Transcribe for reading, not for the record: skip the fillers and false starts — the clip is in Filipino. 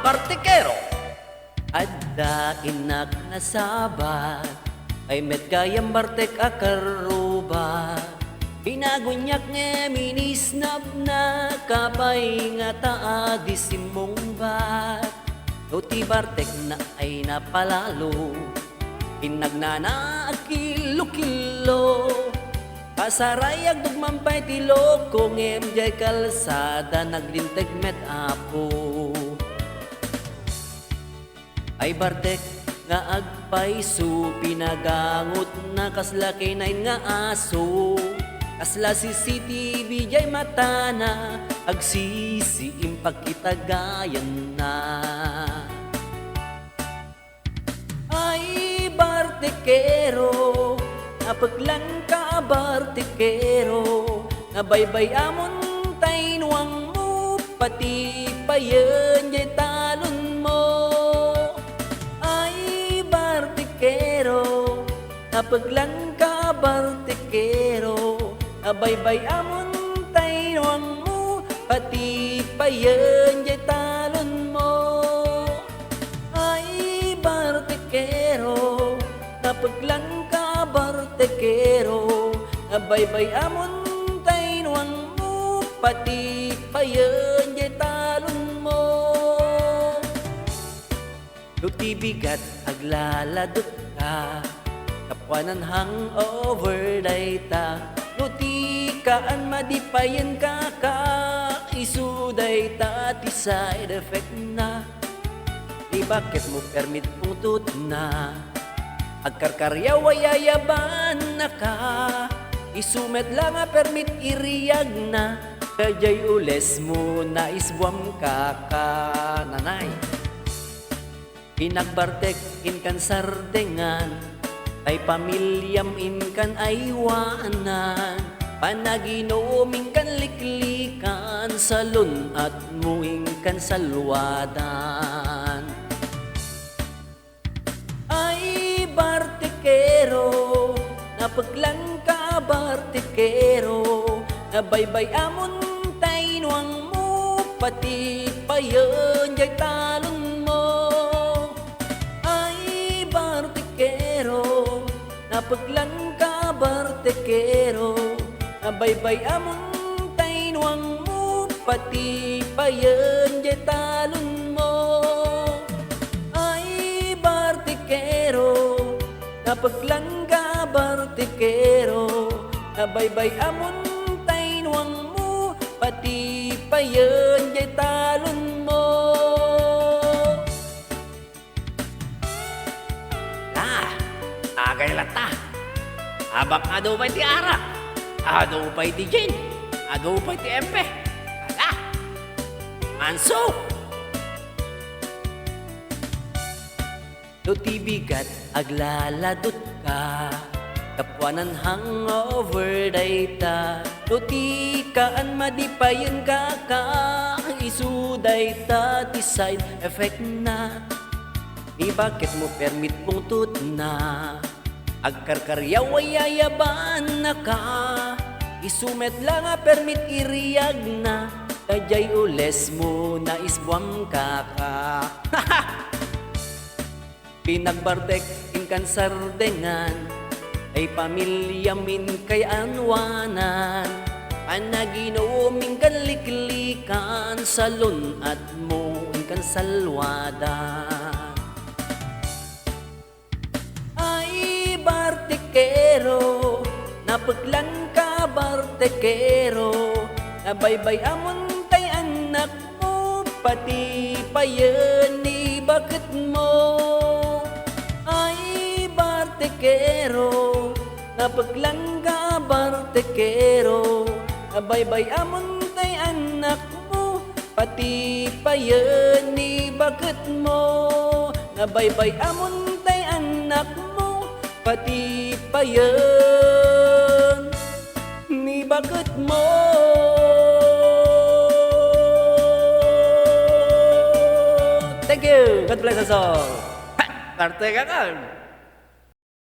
Bartikero adda inak nasabat ay met kayang bartek akaruba pinagunyak nga minisnab na kapay nga taa disimong bat Tuti bartek na ay napalalo pinagnana kilo-kilo pasarayag dugmampay tilo kung MJ kalsada naglinteg met apo ay bartek nga agpaiso pinagangot na kasla kinain nga aso kasla CCTV jay matana agsisi impagkitagayan na ay bartekero napaglan ka bartekero nabaybay amon tainuang mo pati payen jay talon mo napaglan ka bartekero nabaybay amon tainuang mo pati payen jay talon mo ay bartekero napaglan ka bartekero nabaybay amon tainuang mo pati payen jay talon mo Luti bigat aglaladot ka kapwanan hangover dayta Luti kaan madipayan ka isu dayta ti side effect na di bakit mo permit putut na agkarkarya wayayaban na ka isumet lang nga permit iriyag na kajay ules mo na isbuam ka nanay pinagbartek inkan sardengan ay pamilyam inkan aywanan panaginoming kan liklikan salon at muing kan salwadan ay bartekero napaglan ka bartekero nabaybay amon tainuang mo pati payen jay talon mo napaglan ka bartekero nabaybay amon tainuang mo pati payen jay talon mo ay bartekero napaglan ka bartekero nabaybay amon tainuang mo pati payen jay talon mo agay lata habang ado pa'y ti ara ado pa'y ti Jane ado pa'y ti Empe ala manso Luti bigat aglaladot ka kapwanan hangover dayta Luti kaan madipayan ka isu dayta ti side effect na di bakit mo permit pungtut na agkarkarya wayayaban na ka isumet lang nga permit iriyag na kajay ules mo na isbuam ka pinagbartek inkan sardengan ay pamilyamin kay anwanan panaginoming kan liklikan salon at mo inkan salwadan bartekero napaglan ka bartekero nabaybay amon tay anak mo pati payen ni bakit mo ay bartekero napaglan ka bartekero nabaybay amon tay anak mo pati payen ni bakit mo nabaybay amon tay anak mo pati payen ni bakit mo thank you God bless us all Bartek kan